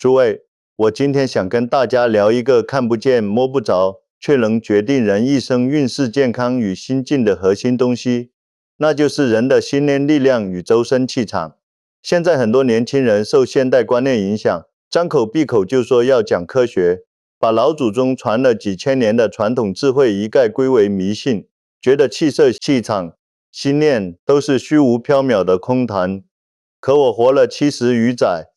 诸位，我今天想跟大家聊一个看不见摸不着，却能决定人一生运势、健康与心境的核心东西，那就是人的心念力量与周身气场。现在很多年轻人受现代观念影响，张口闭口就说要讲科学，把老祖宗传了几千年的传统智慧一概归为迷信，觉得气色、气场、心念都是虚无缥缈的空谈。可我活了70余载，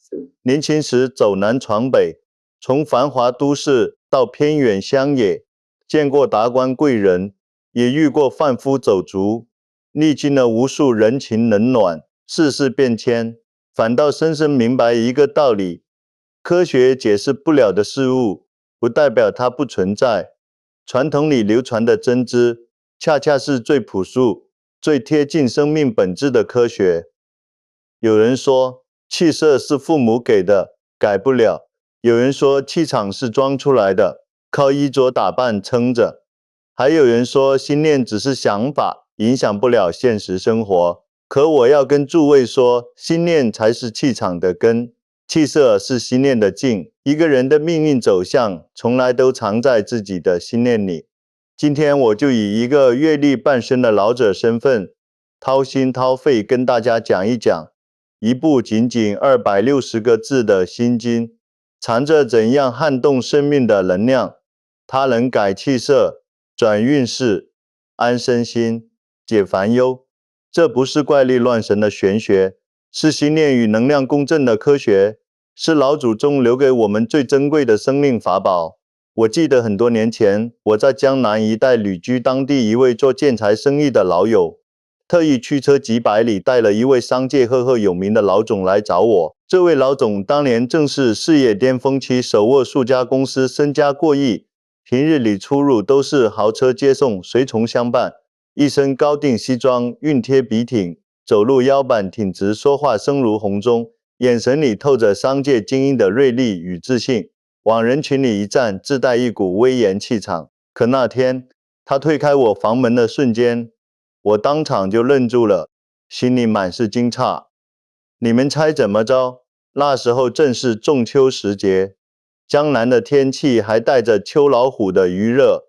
年轻时走南闯北，从繁华都市到偏远乡野，见过达官贵人，也遇过贩夫走卒，历经了无数人情冷暖，世事变迁，反倒深深明白一个道理：科学解释不了的事物，不代表它不存在。传统里流传的真知，恰恰是最朴素、最贴近生命本质的科学。有人说，气色是父母给的，改不了；有人说，气场是装出来的，靠衣着打扮撑着；还有人说，心念只是想法，影响不了现实生活。可我要跟诸位说，心念才是气场的根，气色是心念的境。一个人的命运走向，从来都藏在自己的心念里。今天我就以一个阅历半生的老者身份，掏心掏肺跟大家讲一讲一部仅仅260个字的心经，藏着怎样撼动生命的能量。它能改气色、转运势、安身心、解烦忧。这不是怪力乱神的玄学，是心念与能量共振的科学，是老祖宗留给我们最珍贵的生命法宝。我记得很多年前，我在江南一带旅居当地一位做建材生意的老友，特意驱车几百里，带了一位商界赫赫有名的老总来找我。这位老总当年正是事业巅峰期，手握数家公司，身家过亿，平日里出入都是豪车接送，随从相伴，一身高定西装，熨贴笔挺，走路腰板挺直，说话声如洪钟，眼神里透着商界精英的锐利与自信，往人群里一站，自带一股威严气场。可那天他推开我房门的瞬间，我当场就愣住了，心里满是惊诧。你们猜怎么着？那时候正是仲秋时节，江南的天气还带着秋老虎的余热，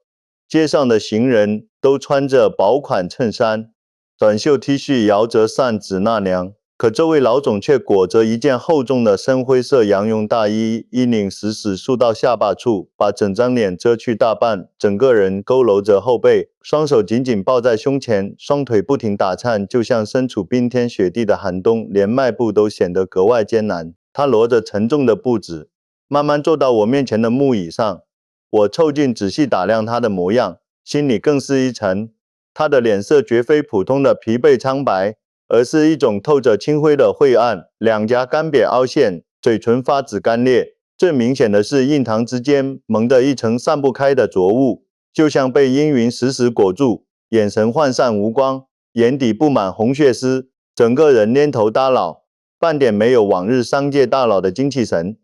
街上的行人都穿着薄款衬衫，短袖 T 恤，摇着扇子纳凉。可这位老总却裹着一件厚重的深灰色羊绒大衣，衣领死死束到下巴处，把整张脸遮去大半，整个人佝偻着后背，双手紧紧抱在胸前，双腿不停打颤，就像身处冰天雪地的寒冬，连迈步都显得格外艰难。他挪着沉重的步子，慢慢坐到我面前的木椅上。我凑近仔细打量他的模样，心里更是一沉。他的脸色绝非普通的疲惫苍白，而是一种透着青灰的晦暗，两颊干瘪凹陷，嘴唇发紫干裂，最明显的是印堂之间蒙着一层散不开的浊雾，就像被阴云死死裹住，眼神涣散无光，眼底布满红血丝，整个人蔫头耷脑，半点没有往日商界大佬的精气神。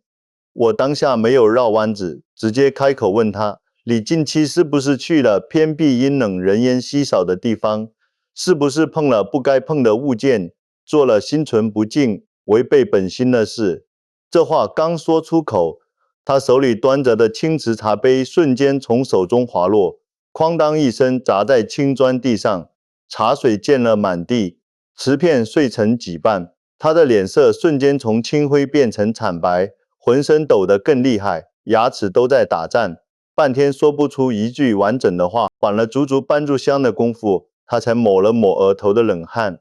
我当下没有绕弯子，直接开口问他，你近期是不是去了偏僻阴冷人烟稀少的地方？是不是碰了不该碰的物件，做了心存不敬、违背本心的事？这话刚说出口，他手里端着的青瓷茶杯瞬间从手中滑落，哐当一声砸在青砖地上，茶水溅了满地，瓷片碎成几瓣。他的脸色瞬间从青灰变成惨白，浑身抖得更厉害，牙齿都在打颤，半天说不出一句完整的话。缓了足足半炷香的功夫，他才抹了抹额头的冷汗，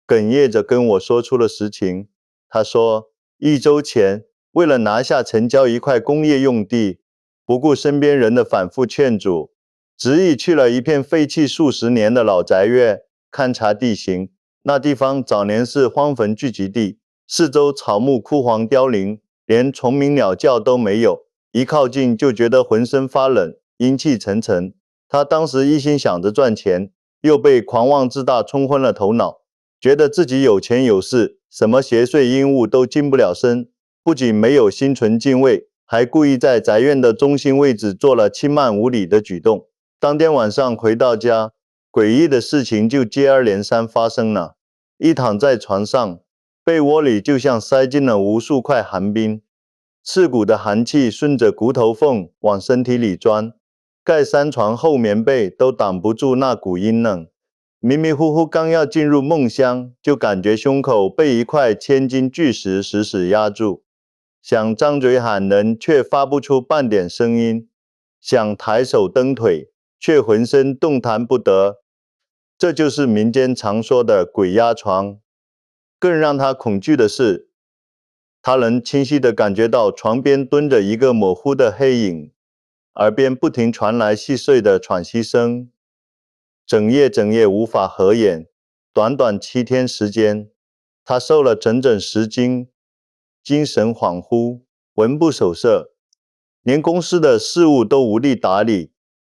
哽咽着跟我说出了实情。他说，1周前，为了拿下城郊一块工业用地，不顾身边人的反复劝阻，执意去了一片废弃数十年的老宅院，勘察地形。那地方早年是荒坟聚集地，四周草木枯黄凋零，连虫鸣鸟叫都没有，一靠近就觉得浑身发冷，阴气沉沉。他当时一心想着赚钱，又被狂妄自大冲昏了头脑，觉得自己有钱有势，什么邪祟阴物都近不了身，不仅没有心存敬畏，还故意在宅院的中心位置做了轻慢无礼的举动。当天晚上回到家，诡异的事情就接二连三发生了。一躺在床上，被窝里就像塞进了无数块寒冰，刺骨的寒气顺着骨头缝往身体里钻，盖3床厚棉被都挡不住那股阴冷。迷迷糊糊刚要进入梦乡，就感觉胸口被一块千斤巨石死死压住，想张嘴喊人，却发不出半点声音；想抬手蹬腿，却浑身动弹不得。这就是民间常说的鬼压床。更让他恐惧的是，他能清晰地感觉到床边蹲着一个模糊的黑影，耳边不停传来细碎的喘息声。整夜无法合眼，短短7天时间，他瘦了整整10斤，精神恍惚，魂不守舍，连公司的事务都无力打理，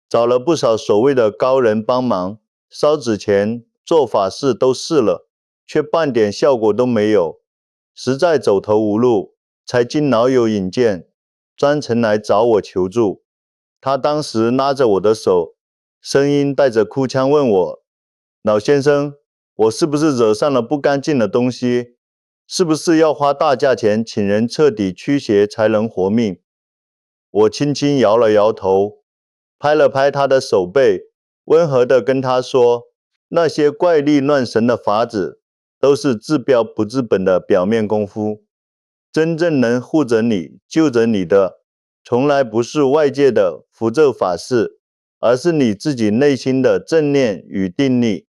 找了不少所谓的高人帮忙，烧纸钱、做法事都试了，却半点效果都没有，实在走投无路，才经老友引荐，专程来找我求助。他当时拉着我的手，声音带着哭腔问我：老先生，我是不是惹上了不干净的东西？是不是要花大价钱请人彻底驱邪才能活命？我轻轻摇了摇头，拍了拍他的手背，温和地跟他说：那些怪力乱神的法子，都是治标不治本的表面功夫。真正能护着你、救着你的，从来不是外界的符咒法事，而是你自己内心的正念与定力。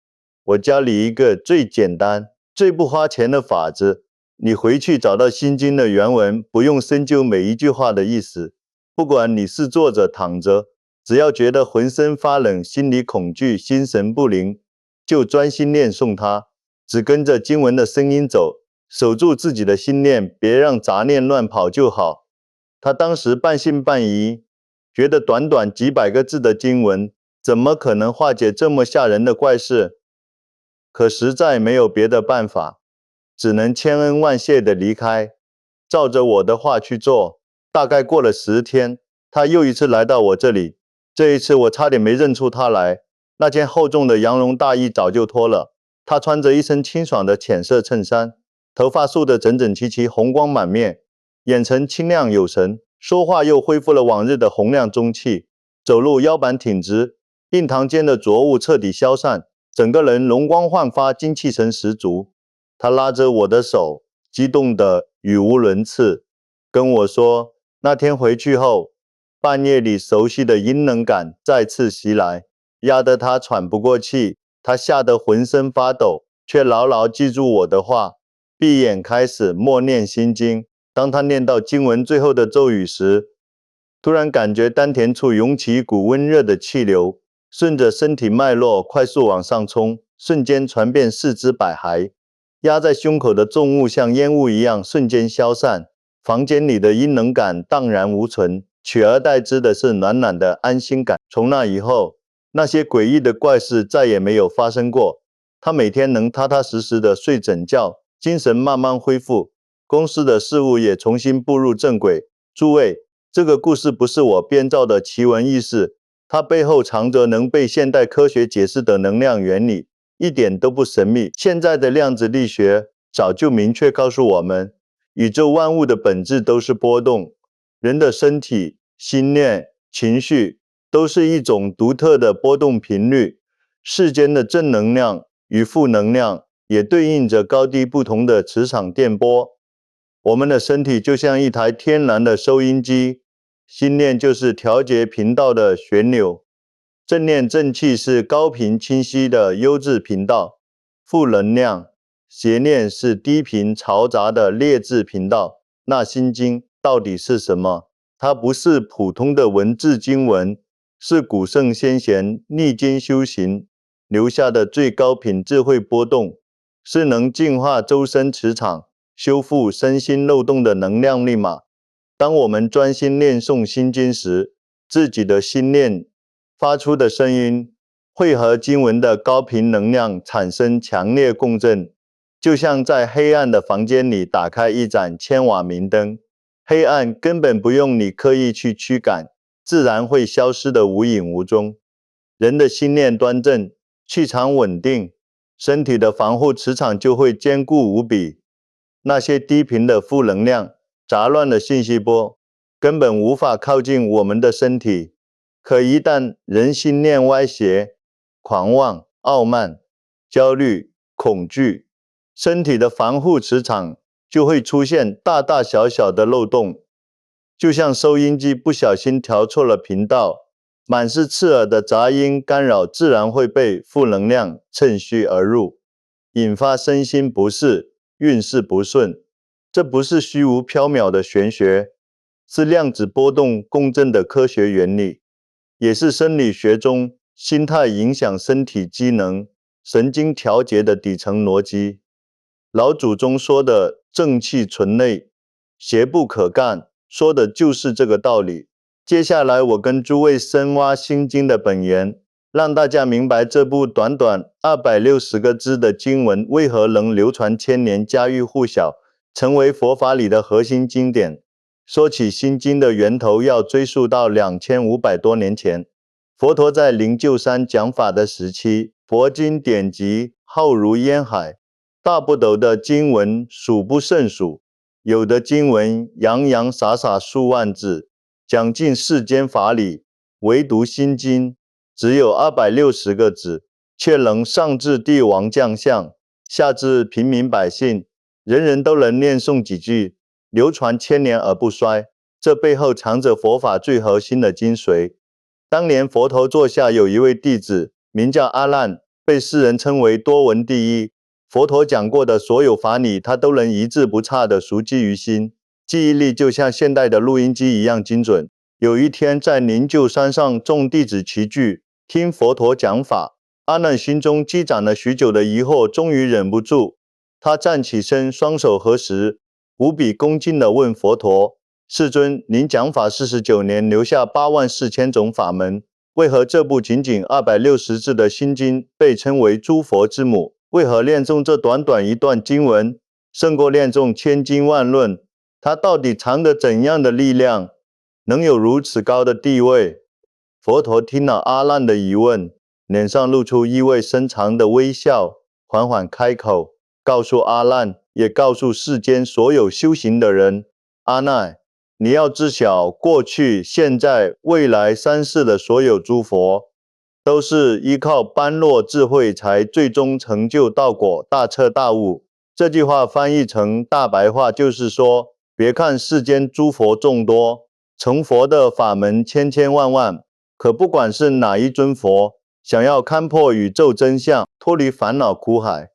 我教你一个最简单、最不花钱的法子，你回去找到心经的原文，不用深究每一句话的意思。不管你是坐着躺着，只要觉得浑身发冷、心里恐惧、心神不宁，就专心念诵它，只跟着经文的声音走，守住自己的心念，别让杂念乱跑就好。他当时半信半疑，觉得短短几百个字的经文，怎么可能化解这么吓人的怪事？可实在没有别的办法，只能千恩万谢地离开，照着我的话去做。大概过了10天，他又一次来到我这里，这一次我差点没认出他来。那件厚重的羊绒大衣早就脱了，他穿着一身清爽的浅色衬衫，头发梳得整整齐齐，红光满面，眼神清亮有神，说话又恢复了往日的洪亮中气，走路腰板挺直，印堂间的浊雾彻底消散，整个人容光焕发，精气神十足。他拉着我的手，激动得语无伦次，跟我说，那天回去后，半夜里熟悉的阴冷感再次袭来，压得他喘不过气。他吓得浑身发抖，却牢牢记住我的话，闭眼开始默念心经。当他念到经文最后的咒语时，突然感觉丹田处涌起一股温热的气流，顺着身体脉络快速往上冲，瞬间传遍四肢百骸，压在胸口的重物像烟雾一样瞬间消散，房间里的阴冷感荡然无存，取而代之的是暖暖的安心感。从那以后，那些诡异的怪事再也没有发生过，他每天能踏踏实实的睡整觉，精神慢慢恢复，公司的事务也重新步入正轨。诸位，这个故事不是我编造的奇闻异事，它背后藏着能被现代科学解释的能量原理，一点都不神秘。现在的量子力学早就明确告诉我们，宇宙万物的本质都是波动，人的身体、心念、情绪都是一种独特的波动频率，世间的正能量与负能量也对应着高低不同的磁场电波。我们的身体就像一台天然的收音机，心念就是调节频道的旋钮，正念正气是高频清晰的优质频道，负能量、邪念是低频嘈杂的劣质频道。那心经到底是什么？它不是普通的文字经文，是古圣先贤历经修行留下的最高品智慧波动，是能净化周身磁场、修复身心漏洞的能量密码。当我们专心念诵心经时，自己的心念发出的声音会和经文的高频能量产生强烈共振，就像在黑暗的房间里打开一盏千瓦明灯，黑暗根本不用你刻意去驱赶，自然会消失得无影无踪。人的心念端正，气场稳定，身体的防护磁场就会坚固无比。那些低频的负能量杂乱的信息波，根本无法靠近我们的身体。可一旦人心念歪斜、狂妄、傲慢、焦虑、恐惧，身体的防护磁场就会出现大大小小的漏洞，就像收音机不小心调错了频道，满是刺耳的杂音干扰，自然会被负能量趁虚而入，引发身心不适、运势不顺。这不是虚无缥缈的玄学，是量子波动共振的科学原理，也是生理学中心态影响身体机能、神经调节的底层逻辑。老祖宗说的正气存内，邪不可干，说的就是这个道理。接下来我跟诸位深挖心经的本源，让大家明白这部短短260个字的经文为何能流传千年，家喻户晓，成为佛法里的核心经典。说起心经的源头，要追溯到2500多年前，佛陀在灵鹫山讲法的时期，佛经典籍浩如烟海，大部头的经文数不胜数，有的经文洋洋洒洒数万字，讲尽世间法理，唯独心经只有260个字，却能上至帝王将相，下至平民百姓，人人都能念诵几句，流传千年而不衰。这背后藏着佛法最核心的精髓。当年佛陀座下有一位弟子，名叫阿难，被世人称为多闻第一。佛陀讲过的所有法理，他都能一字不差地熟记于心，记忆力就像现代的录音机一样精准。有一天，在灵鹫山上，众弟子齐聚，听佛陀讲法。阿难心中积攒了许久的疑惑，终于忍不住，他站起身，双手合十，无比恭敬地问佛陀：世尊，您讲法49年，留下84000种法门，为何这部仅仅260字的心经被称为诸佛之母？为何念诵这短短一段经文，胜过念诵千经万论？它到底藏着怎样的力量，能有如此高的地位？佛陀听了阿难的疑问，脸上露出意味深长的微笑，缓缓开口，告诉阿难，也告诉世间所有修行的人：阿难，你要知晓，过去、现在、未来三世的所有诸佛，都是依靠般若智慧才最终成就道果，大彻大悟。这句话翻译成大白话就是说，别看世间诸佛众多，成佛的法门千千万万，可不管是哪一尊佛，想要看破宇宙真相，脱离烦恼苦海，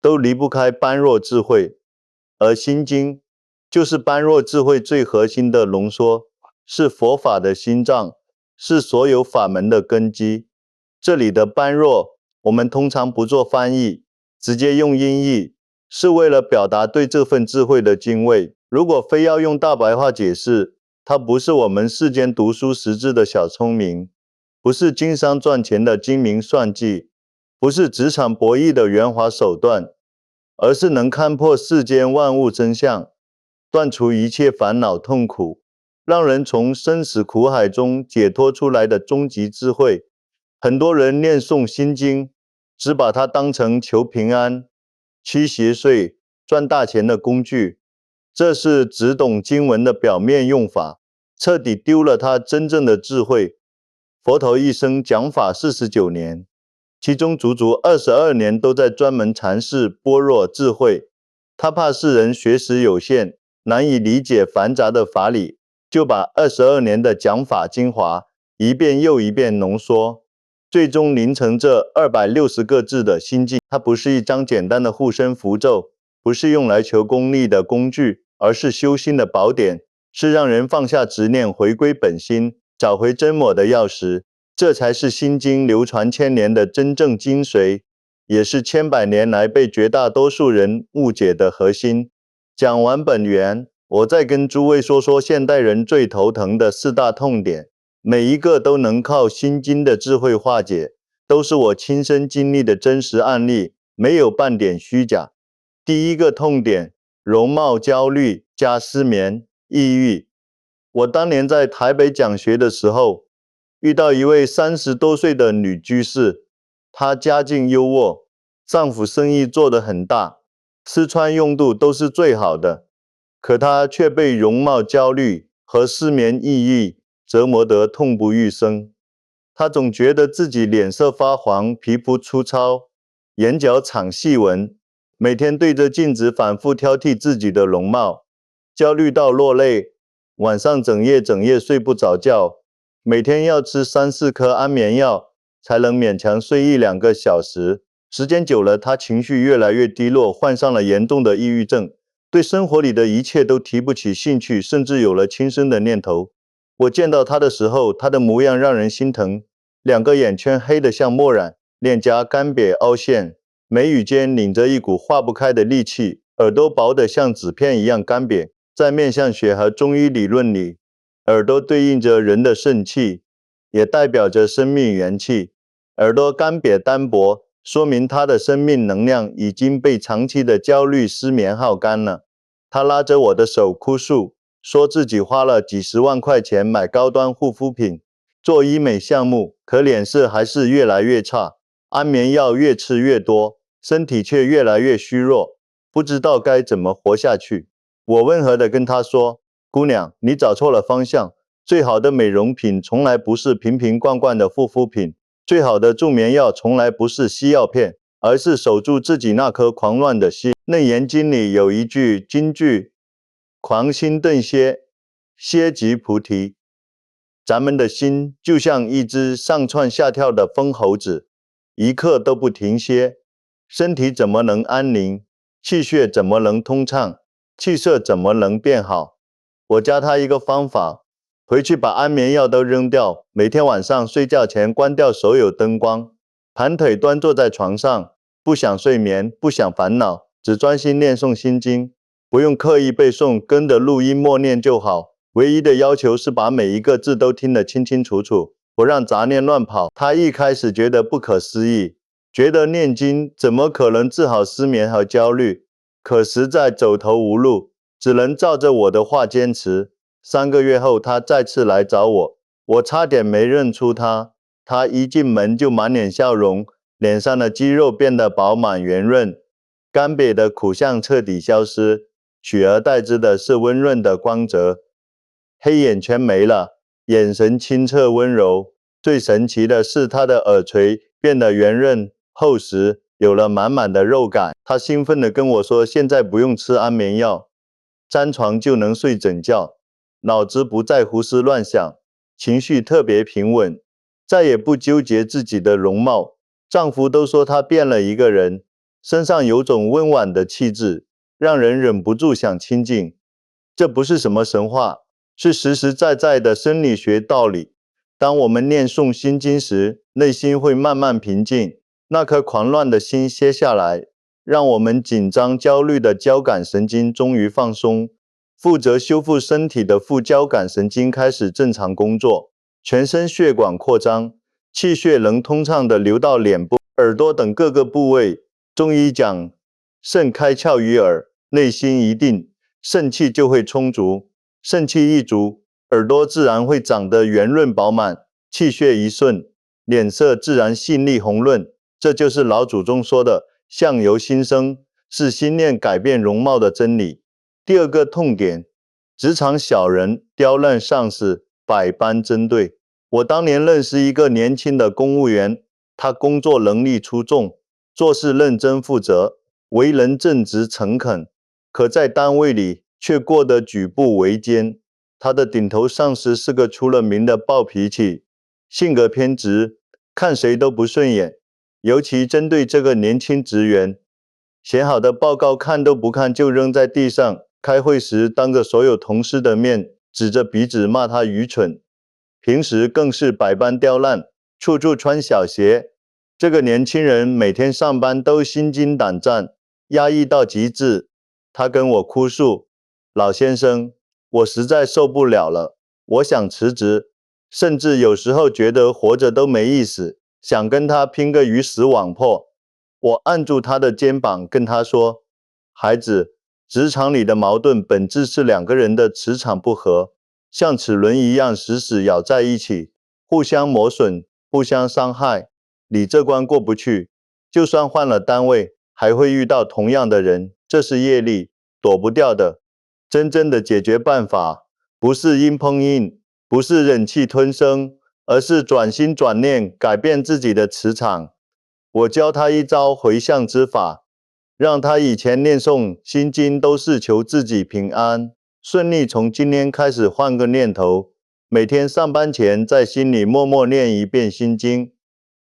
都离不开般若智慧。而心经就是般若智慧最核心的浓缩，是佛法的心脏，是所有法门的根基。这里的般若，我们通常不做翻译，直接用音译，是为了表达对这份智慧的敬畏。如果非要用大白话解释，它不是我们世间读书识字的小聪明，不是经商赚钱的精明算计，不是职场博弈的圆滑手段，而是能看破世间万物真相，断除一切烦恼痛苦，让人从生死苦海中解脱出来的终极智慧。很多人念诵心经，只把它当成求平安、驱邪祟、赚大钱的工具，这是只懂经文的表面用法，彻底丢了它真正的智慧。佛陀一生讲法49年，其中足足22年都在专门阐释般若智慧。他怕世人学识有限，难以理解繁杂的法理，就把22年的讲法精华一遍又一遍浓缩，最终凝成这260个字的心经。它不是一张简单的护身符咒，不是用来求功利的工具，而是修心的宝典，是让人放下执念，回归本心，找回真我的钥匙。这才是心经流传千年的真正精髓，也是千百年来被绝大多数人误解的核心。讲完本源，我再跟诸位说说现代人最头疼的4大痛点，每一个都能靠心经的智慧化解，都是我亲身经历的真实案例，没有半点虚假。第一个痛点，容貌焦虑加失眠、抑郁。我当年在台北讲学的时候，遇到一位30多岁的女居士，她家境优渥，丈夫生意做得很大，吃穿用度都是最好的，可他却被容貌焦虑和失眠抑郁折磨得痛不欲生。他总觉得自己脸色发黄，皮肤粗糙，眼角长细纹，每天对着镜子反复挑剔自己的容貌，焦虑到落泪，晚上整夜睡不着觉，每天要吃3-4颗安眠药才能勉强睡1-2个小时。时间久了，他情绪越来越低落，患上了严重的抑郁症，对生活里的一切都提不起兴趣，甚至有了轻生的念头。我见到他的时候，他的模样让人心疼，2个眼圈黑得像墨染，脸颊干瘪凹陷，眉宇间拧着一股化不开的戾气，耳朵薄得像纸片一样干瘪。在面相学和中医理论里，耳朵对应着人的肾气，也代表着生命元气。耳朵干瘪单薄，说明他的生命能量已经被长期的焦虑失眠耗干了。他拉着我的手哭诉，说自己花了几十万块钱买高端护肤品，做医美项目，可脸色还是越来越差，安眠药越吃越多，身体却越来越虚弱，不知道该怎么活下去。我温和地跟他说，姑娘，你找错了方向，最好的美容品从来不是瓶瓶罐罐的护肤品，最好的助眠药从来不是西药片，而是守住自己那颗狂乱的心。楞严经里有一句金句，狂心顿歇，歇即菩提。咱们的心就像一只上窜下跳的疯猴子，一刻都不停歇，身体怎么能安宁？气血怎么能通畅？气色怎么能变好？我教他一个方法，回去把安眠药都扔掉，每天晚上睡觉前关掉所有灯光，盘腿端坐在床上，不想睡眠，不想烦恼，只专心念诵心经，不用刻意背诵，跟着录音默念就好。唯一的要求是把每一个字都听得清清楚楚，不让杂念乱跑。他一开始觉得不可思议，觉得念经怎么可能治好失眠和焦虑，可实在走投无路，只能照着我的话坚持。3个月后，他再次来找我，我差点没认出他。他一进门就满脸笑容，脸上的肌肉变得饱满圆润，干瘪的苦相彻底消失，取而代之的是温润的光泽。黑眼圈没了，眼神清澈温柔。最神奇的是，他的耳垂变得圆润厚实，有了满满的肉感。他兴奋地跟我说，现在不用吃安眠药，沾床就能睡整觉，脑子不再胡思乱想，情绪特别平稳，再也不纠结自己的容貌。丈夫都说她变了一个人，身上有种温婉的气质，让人忍不住想亲近。这不是什么神话，是实实在在的生理学道理。当我们念诵心经时，内心会慢慢平静，那颗狂乱的心歇下来，让我们紧张焦虑的交感神经终于放松，负责修复身体的副交感神经开始正常工作，全身血管扩张，气血能通畅地流到脸部、耳朵等各个部位。中医讲，肾开窍于耳，内心一定，肾气就会充足，肾气一足，耳朵自然会长得圆润饱满，气血一顺，脸色自然细腻红润。这就是老祖宗说的相由心生，是心念改变容貌的真理。第二个痛点，职场小人刁难上司，百般针对。我当年认识一个年轻的公务员，他工作能力出众，做事认真负责，为人正直诚恳，可在单位里却过得举步维艰。他的顶头上司是个出了名的暴脾气，性格偏执，看谁都不顺眼。尤其针对这个年轻职员，写好的报告看都不看就扔在地上，开会时当着所有同事的面指着鼻子骂他愚蠢，平时更是百般刁难，处处穿小鞋。这个年轻人每天上班都心惊胆战，压抑到极致。他跟我哭诉，老先生，我实在受不了了，我想辞职，甚至有时候觉得活着都没意思，想跟他拼个鱼死网破。我按住他的肩膀跟他说，孩子，职场里的矛盾本质是2个人的磁场不合，像齿轮一样死死咬在一起，互相磨损，互相伤害。你这关过不去，就算换了单位，还会遇到同样的人，这是业力，躲不掉的。真正的解决办法不是硬碰硬，不是忍气吞声，而是转心转念，改变自己的磁场。我教他一招回向之法，让他以前念诵心经都是求自己平安顺利，从今天开始换个念头，每天上班前在心里默默念一遍心经，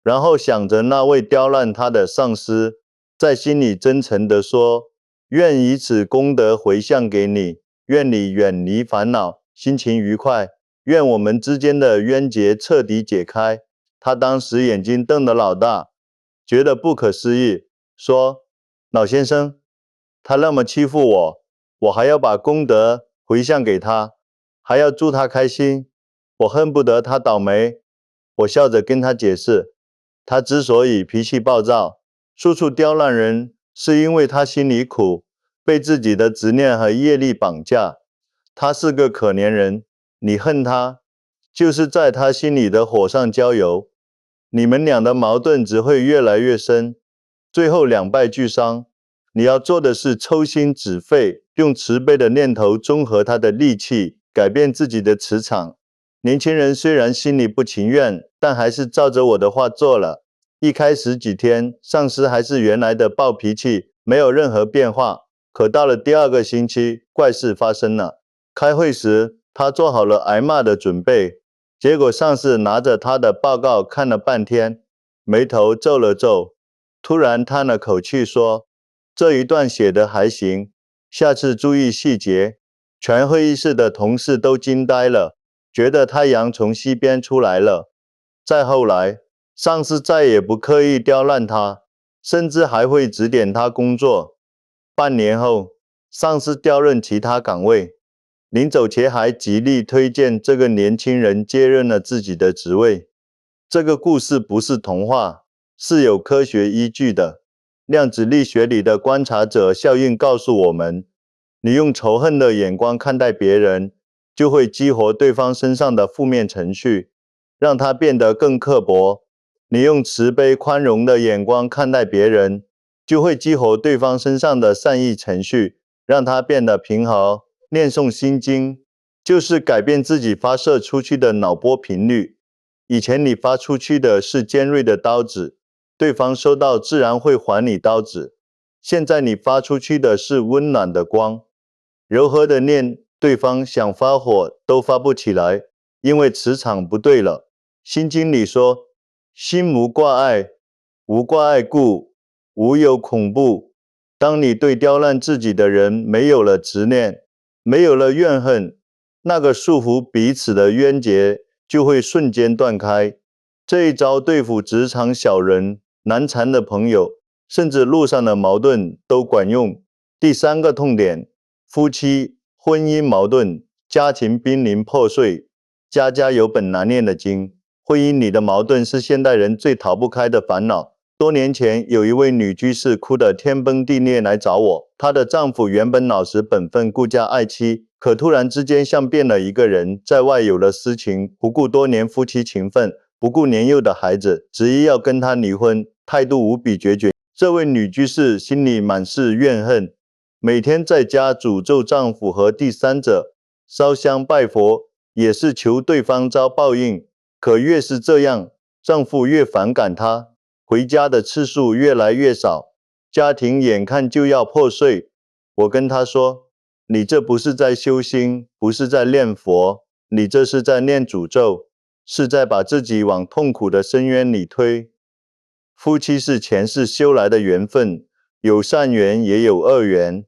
然后想着那位刁难他的上司，在心里真诚地说，愿以此功德回向给你，愿你远离烦恼，心情愉快，愿我们之间的冤结彻底解开。他当时眼睛瞪得老大，觉得不可思议，说，老先生，他那么欺负我，我还要把功德回向给他，还要祝他开心，我恨不得他倒霉。我笑着跟他解释，他之所以脾气暴躁，处处刁难人，是因为他心里苦，被自己的执念和业力绑架。他是个可怜人，你恨他，就是在他心里的火上浇油，你们俩的矛盾只会越来越深，最后两败俱伤。你要做的是抽心止肺，用慈悲的念头中和他的戾气，改变自己的磁场。年轻人虽然心里不情愿，但还是照着我的话做了。一开始几天，上司还是原来的暴脾气，没有任何变化。可到了第2个星期，怪事发生了。开会时，他做好了挨骂的准备，结果上司拿着他的报告看了半天，眉头皱了皱，突然叹了口气说，这一段写得还行，下次注意细节。全会议室的同事都惊呆了，觉得太阳从西边出来了。再后来，上司再也不刻意刁难他，甚至还会指点他工作。半年后，上司调任其他岗位，临走前还极力推荐这个年轻人接任了自己的职位。这个故事不是童话，是有科学依据的。量子力学里的观察者效应告诉我们，你用仇恨的眼光看待别人，就会激活对方身上的负面程序，让他变得更刻薄。你用慈悲宽容的眼光看待别人，就会激活对方身上的善意程序，让他变得平和。念诵心经，就是改变自己发射出去的脑波频率。以前你发出去的是尖锐的刀子，对方收到自然会还你刀子。现在你发出去的是温暖的光，柔和的念，对方想发火都发不起来，因为磁场不对了。心经里说，心无挂碍，无挂碍故，无有恐怖。当你对刁难自己的人没有了执念，没有了怨恨，那个束缚彼此的冤结就会瞬间断开。这一招对付职场小人、难缠的朋友，甚至路上的矛盾都管用。第3个痛点，夫妻婚姻矛盾，家庭濒临破碎。家家有本难念的经，婚姻里的矛盾是现代人最逃不开的烦恼。多年前，有一位女居士哭得天崩地裂来找我，她的丈夫原本老实本分、顾家爱妻，可突然之间像变了一个人，在外有了私情，不顾多年夫妻情分，不顾年幼的孩子，执意要跟他离婚，态度无比决绝。这位女居士心里满是怨恨，每天在家诅咒丈夫和第三者，烧香拜佛，也是求对方遭报应。可越是这样，丈夫越反感她，回家的次数越来越少，家庭眼看就要破碎。我跟她说，你这不是在修心，不是在念佛，你这是在念诅咒，是在把自己往痛苦的深渊里推。夫妻是前世修来的缘分，有善缘也有恶缘，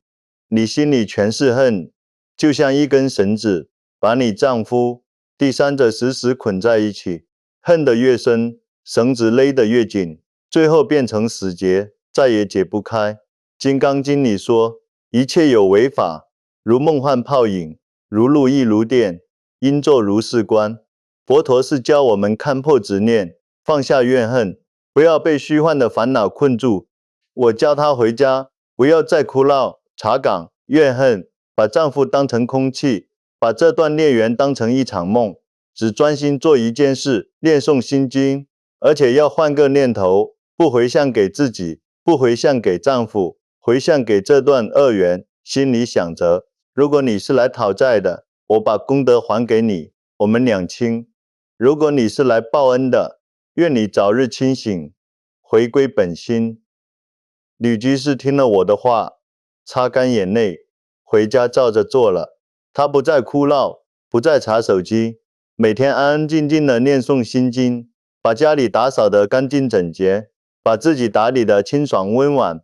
你心里全是恨，就像一根绳子，把你丈夫、第三者死死捆在一起，恨得越深，绳子勒得越紧，最后变成死结，再也解不开。金刚经里说，一切有为法，如梦幻泡影，如露亦如电，应作如是观。佛陀是教我们看破执念，放下怨恨，不要被虚幻的烦恼困住。我教她回家，不要再哭闹、查岗、怨恨，把丈夫当成空气，把这段孽缘当成一场梦，只专心做一件事，念诵心经，而且要换个念头，不回向给自己，不回向给丈夫，回向给这段恶缘，心里想着如果你是来讨债的，我把功德还给你，我们两清；如果你是来报恩的，愿你早日清醒，回归本心。女居士听了我的话，擦干眼泪，回家照着做了。她不再哭闹，不再查手机，每天安安静静的念诵心经，把家里打扫得干净整洁，把自己打理得清爽温婉。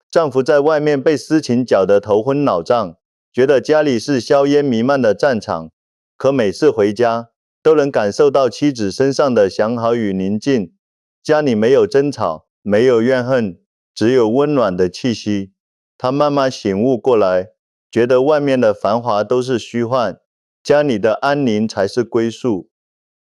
丈夫在外面被私情搅得头昏脑胀，觉得家里是硝烟弥漫的战场，可每次回家，都能感受到妻子身上的祥和与宁静。家里没有争吵，没有怨恨，只有温暖的气息。他慢慢醒悟过来，觉得外面的繁华都是虚幻，家里的安宁才是归宿。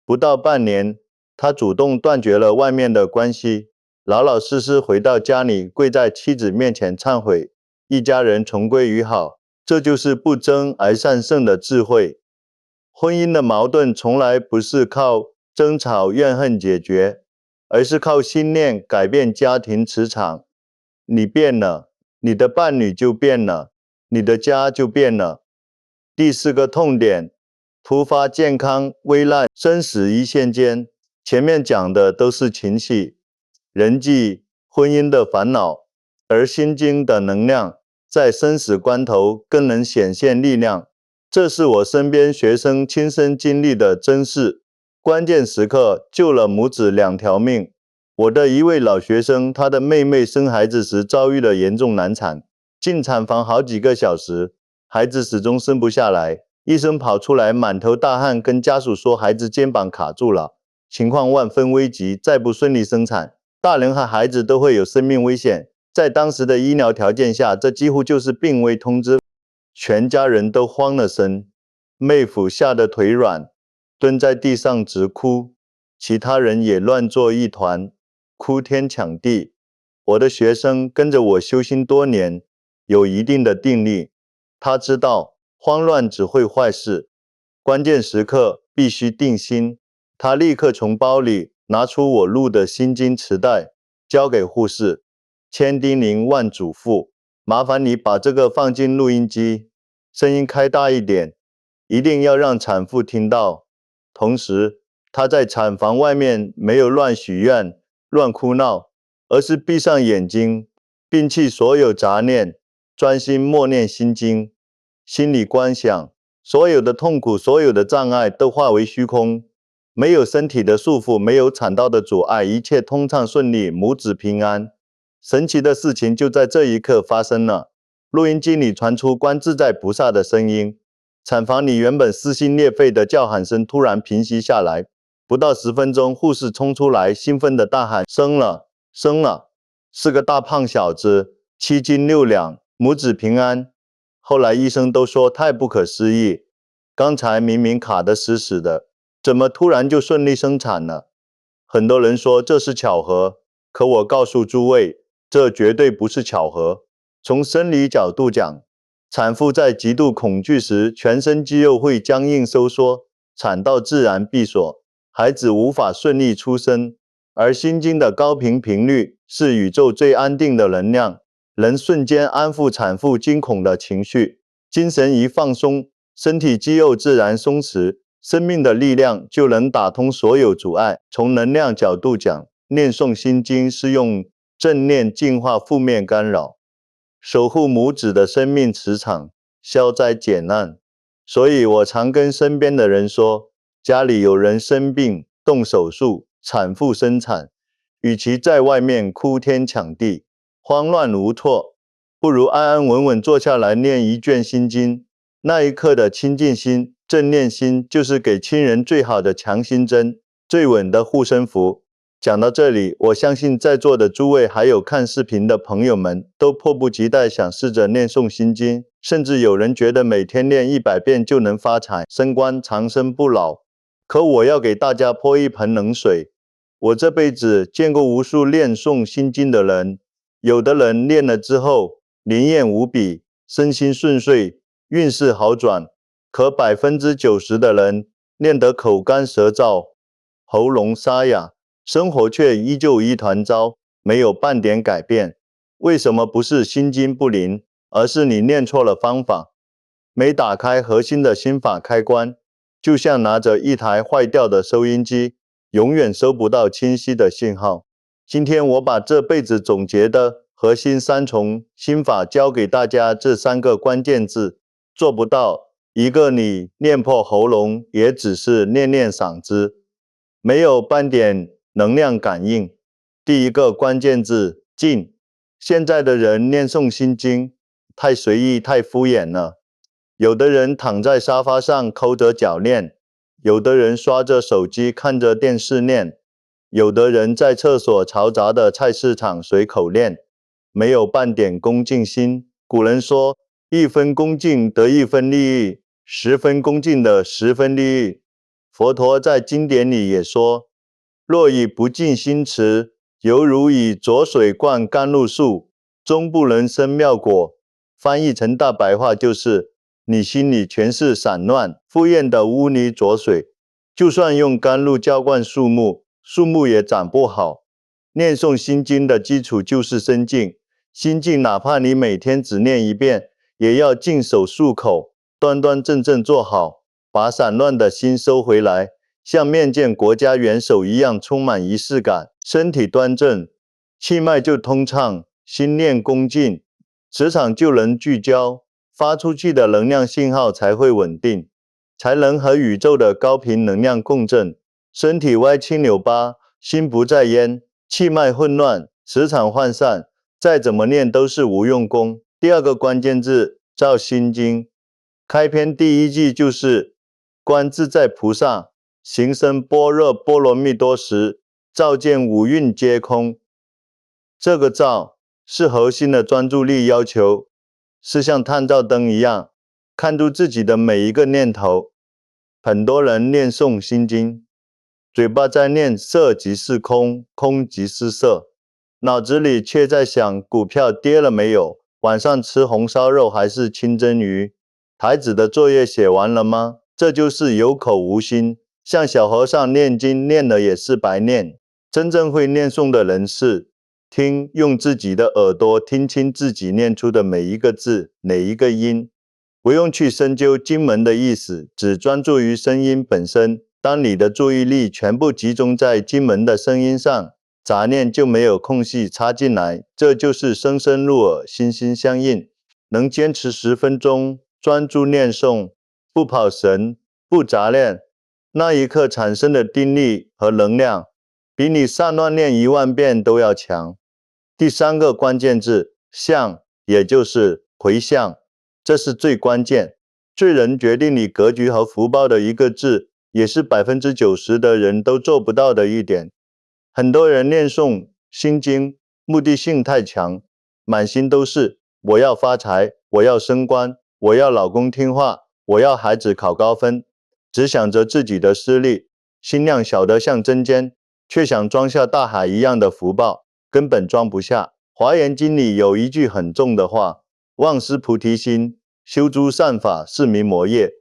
不到半年，他主动断绝了外面的关系，老老实实回到家里，跪在妻子面前忏悔，一家人重归于好。这就是不争而善胜的智慧。婚姻的矛盾从来不是靠争吵怨恨解决，而是靠心念改变家庭磁场。你变了，你的伴侣就变了，你的家就变了。第四个痛点，突发健康危难，生死一线间。前面讲的都是情绪、人际、婚姻的烦恼，而心经的能量在生死关头更能显现力量。这是我身边学生亲身经历的真事，关键时刻救了母子2条命。我的一位老学生，他的妹妹生孩子时遭遇了严重难产，进产房好几个小时，孩子始终生不下来。医生跑出来满头大汗，跟家属说孩子肩膀卡住了，情况万分危急，再不顺利生产，大人和孩子都会有生命危险。在当时的医疗条件下，这几乎就是病危通知。全家人都慌了神，妹夫吓得腿软，蹲在地上直哭，其他人也乱作一团，哭天抢地。我的学生跟着我修心多年，有一定的定力，他知道慌乱只会坏事，关键时刻必须定心。他立刻从包里拿出我录的心经磁带，交给护士，千叮咛万嘱咐，麻烦你把这个放进录音机，声音开大一点，一定要让产妇听到。同时，他在产房外面没有乱许愿、乱哭闹，而是闭上眼睛，摒弃所有杂念，专心默念心经，心里观想，所有的痛苦、所有的障碍都化为虚空，没有身体的束缚，没有产道的阻碍，一切通畅顺利，母子平安。神奇的事情就在这一刻发生了。录音机里传出观自在菩萨的声音，产房里原本撕心裂肺的叫喊声突然平息下来。不到10分钟，护士冲出来，兴奋地大喊：生了，生了！是个大胖小子，7斤6两，母子平安。后来医生都说太不可思议，刚才明明卡得死死的，怎么突然就顺利生产了？很多人说这是巧合，可我告诉诸位，这绝对不是巧合。从生理角度讲，产妇在极度恐惧时，全身肌肉会僵硬收缩，产道自然闭锁，孩子无法顺利出生。而心经的高频频率是宇宙最安定的能量，能瞬间安抚产妇惊恐的情绪。精神一放松，身体肌肉自然松弛，生命的力量就能打通所有阻碍。从能量角度讲，念诵心经是用正念净化负面干扰，守护母子的生命磁场，消灾解难。所以我常跟身边的人说，家里有人生病、动手术、产妇生产，与其在外面哭天抢地、慌乱无措，不如安安稳稳坐下来念一卷心经。那一刻的清净心、正念心，就是给亲人最好的强心针，最稳的护身符。讲到这里，我相信在座的诸位还有看视频的朋友们，都迫不及待想试着念诵心经，甚至有人觉得每天念100遍就能发财、升官、长生不老。可我要给大家泼一盆冷水，我这辈子见过无数念诵心经的人，有的人念了之后灵验无比，身心顺遂，运势好转，可90%的人念得口干舌燥、喉咙沙哑，生活却依旧一团糟，没有半点改变。为什么不是心经不灵，而是你念错了方法？没打开核心的心法开关，就像拿着一台坏掉的收音机，永远收不到清晰的信号。今天我把这辈子总结的核心3重心法教给大家，这3个关键字，做不到，一个你念破喉咙，也只是念念嗓子，没有半点能量感应。第一个关键字，静。现在的人念诵心经，太随意太敷衍了。有的人躺在沙发上抠着脚念，有的人刷着手机看着电视念，有的人在厕所嘈杂的菜市场随口念，没有半点恭敬心。古人说，1分恭敬得1分利益，10分恭敬得10分利益。佛陀在经典里也说，若以不净心持，犹如以浊水灌甘露树，终不能生妙果。翻译成大白话就是，你心里全是散乱敷衍的污泥浊水，就算用甘露浇灌树木，树木也长不好。念诵心经的基础就是心静，心静哪怕你每天只念1遍，也要净手漱口，端端正正做好，把散乱的心收回来，像面见国家元首一样充满仪式感。身体端正，气脉就通畅，心念恭敬，磁场就能聚焦，发出去的能量信号才会稳定，才能和宇宙的高频能量共振。身体歪七扭八，心不在焉，气脉混乱，磁场涣散，再怎么念都是无用功。第二个关键字，照心经。开篇第1句就是观自在菩萨行深般若波罗蜜多时，照见五蕴皆空。这个照是核心的专注力要求，是像探照灯一样，看住自己的每一个念头。很多人念诵心经，嘴巴在念色即是空，空即是色，脑子里却在想股票跌了没有，晚上吃红烧肉还是清蒸鱼，孩子的作业写完了吗？这就是有口无心，像小和尚念经，念了也是白念。真正会念诵的人是用自己的耳朵听清自己念出的每一个字，哪一个音，不用去深究经文的意思，只专注于声音本身。当你的注意力全部集中在经文的声音上，杂念就没有空隙插进来，这就是声声入耳，心心相印。能坚持10分钟专注念诵，不跑神，不杂念，那一刻产生的定力和能量，比你散乱念1万遍都要强。第3个关键字，向，也就是回向，这是最关键，最能决定你格局和福报的一个字，也是90%的人都做不到的一点。很多人念诵心经，目的性太强，满心都是我要发财，我要升官，我要老公听话，我要孩子考高分，只想着自己的私利，心量小得像针尖，却想装下大海一样的福报，根本装不下。华严经里有一句很重的话，忘失菩提心，修诸善法是名魔业。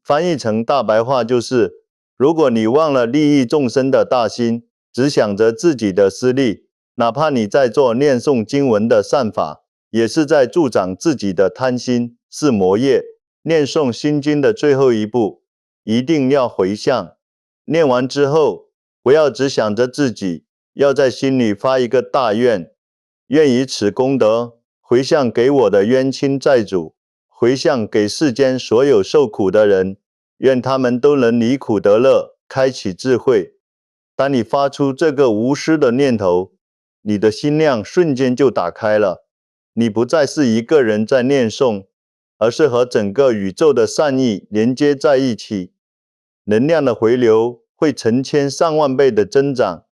翻译成大白话就是，如果你忘了利益众生的大心，只想着自己的私利，哪怕你在做念诵经文的善法，也是在助长自己的贪心，是魔业。念诵心经的最后一步，一定要回向。念完之后，不要只想着自己，要在心里发一个大愿，愿以此功德回向给我的冤亲债主，回向给世间所有受苦的人，愿他们都能离苦得乐，开启智慧。当你发出这个无私的念头，你的心量瞬间就打开了，你不再是一个人在念诵，而是和整个宇宙的善意连接在一起，能量的回流会成千上万倍的增长。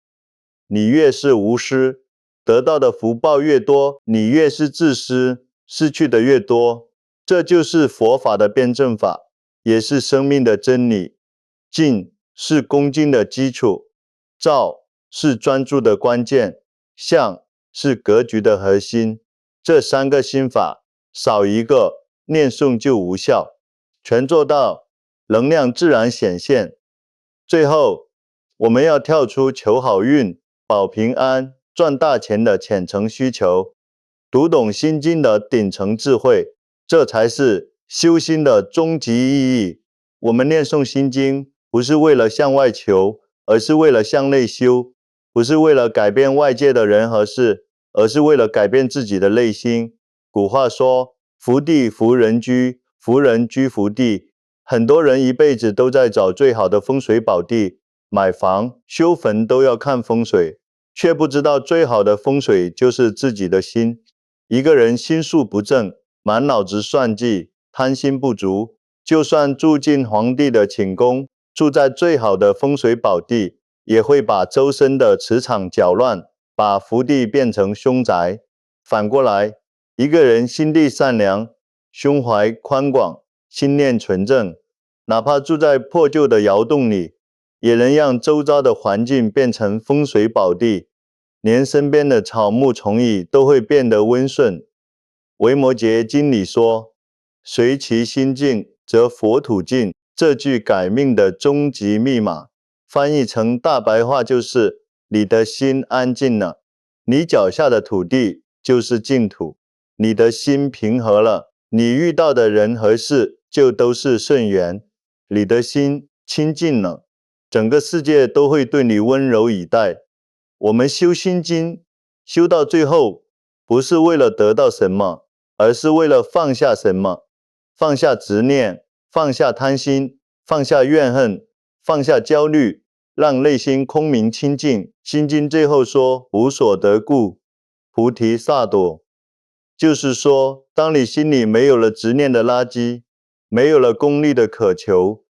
你越是无私，得到的福报越多，你越是自私，失去的越多。这就是佛法的辩证法，也是生命的真理。静是恭敬的基础，照是专注的关键，向是格局的核心。这3个心法，少一个，念诵就无效。全做到，能量自然显现。最后，我们要跳出求好运、保平安、赚大钱的浅层需求，读懂心经的顶层智慧，这才是修心的终极意义。我们念诵心经，不是为了向外求，而是为了向内修；不是为了改变外界的人和事，而是为了改变自己的内心。古话说，福地福人居，福人居福地。很多人一辈子都在找最好的风水宝地，买房、修坟都要看风水，却不知道最好的风水就是自己的心。一个人心术不正，满脑子算计，贪心不足，就算住进皇帝的寝宫，住在最好的风水宝地，也会把周身的磁场搅乱，把福地变成凶宅。反过来，一个人心地善良，胸怀宽广，心念纯正，哪怕住在破旧的窑洞里，也能让周遭的环境变成风水宝地，连身边的草木虫蚁都会变得温顺。维摩诘经里说，随其心静，则佛土静，这句改命的终极密码，翻译成大白话就是，你的心安静了，你脚下的土地就是净土，你的心平和了，你遇到的人和事就都是顺缘，你的心清净了，整个世界都会对你温柔以待。我们修心经，修到最后，不是为了得到什么，而是为了放下什么，放下执念，放下贪心，放下怨恨，放下焦虑，让内心空明清净。心经最后说，无所得故，菩提萨埵。就是说，当你心里没有了执念的垃圾，没有了功利的渴求，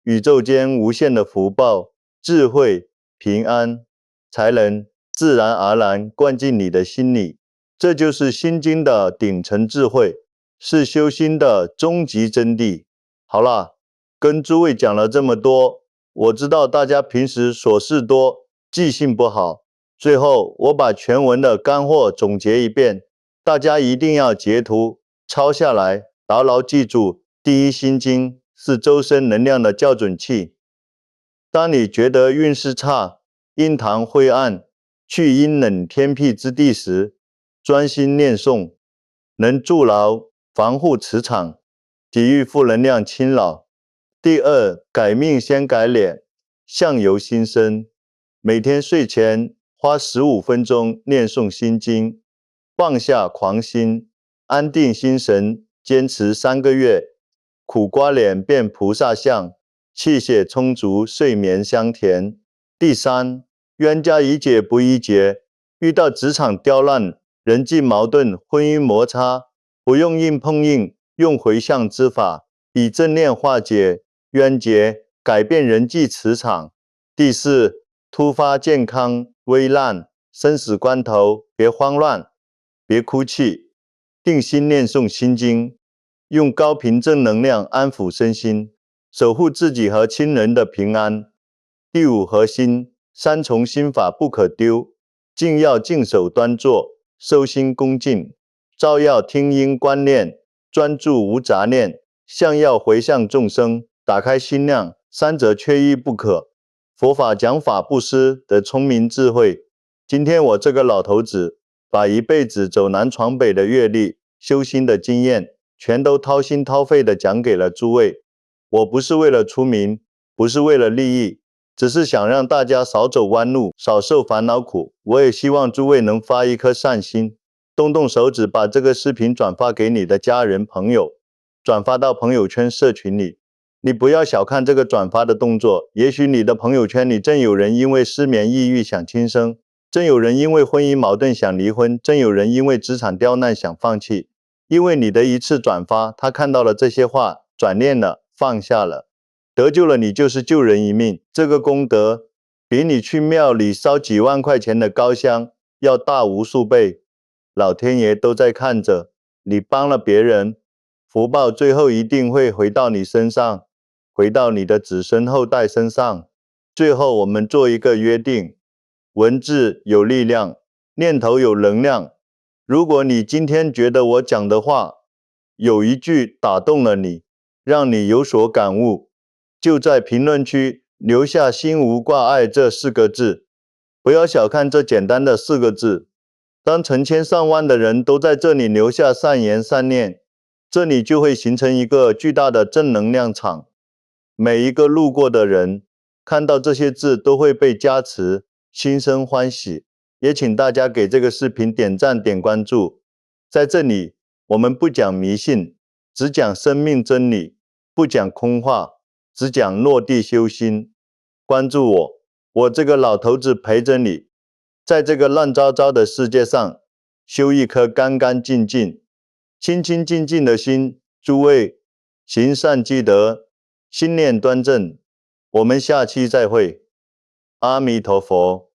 宇宙间无限的福报、智慧、平安，才能自然而然灌进你的心里。这就是心经的顶层智慧，是修心的终极真谛。好啦，跟诸位讲了这么多，我知道大家平时琐事多，记性不好。最后，我把全文的干货总结一遍，大家一定要截图抄下来，牢牢记住。第一，心经是周身能量的校准器。当你觉得运势差、印堂灰暗、去阴冷天僻之地时，专心念诵，能筑牢防护磁场，抵御负能量侵扰。第二，改命先改脸，相由心生。每天睡前花15分钟念诵心经，放下狂心，安定心神，坚持3个月，苦瓜脸变菩萨相，气血充足，睡眠香甜。第三，冤家宜解不宜结，遇到职场刁难、人际矛盾、婚姻摩擦，不用硬碰硬，用回向之法，以正念化解冤结，改变人际磁场。第四，突发健康危难、生死关头，别慌乱，别哭泣，定心念诵心经，用高频正能量安抚身心，守护自己和亲人的平安。第五，核心3重心法不可丢，静要静守端坐，收心恭敬；照要听音观念，专注无杂念；相要回向众生，打开心量，三者缺一不可。佛法讲法布施的聪明智慧，今天我这个老头子，把一辈子走南闯北的阅历、修心的经验，全都掏心掏肺的讲给了诸位。我不是为了出名，不是为了利益，只是想让大家少走弯路，少受烦恼苦。我也希望诸位能发一颗善心，动动手指把这个视频转发给你的家人朋友，转发到朋友圈社群里。你不要小看这个转发的动作，也许你的朋友圈里正有人因为失眠抑郁想轻生，正有人因为婚姻矛盾想离婚，正有人因为职场刁难想放弃。因为你的一次转发，他看到了这些话，转念了，放下了，得救了，你就是救人一命。这个功德比你去庙里烧几万块钱的高香要大无数倍。老天爷都在看着，你帮了别人，福报最后一定会回到你身上，回到你的子孙后代身上。最后我们做一个约定，文字有力量，念头有能量。如果你今天觉得我讲的话有一句打动了你，让你有所感悟，就在评论区留下心无挂碍这4个字。不要小看这简单的4个字，当成千上万的人都在这里留下善言善念，这里就会形成一个巨大的正能量场。每一个路过的人看到这些字都会被加持，心生欢喜。也请大家给这个视频点赞、点关注。在这里，我们不讲迷信，只讲生命真理；不讲空话，只讲落地修心。关注我，我这个老头子陪着你，在这个乱糟糟的世界上，修一颗干干净净、清清净净的心。诸位，行善积德，心念端正。我们下期再会。阿弥陀佛。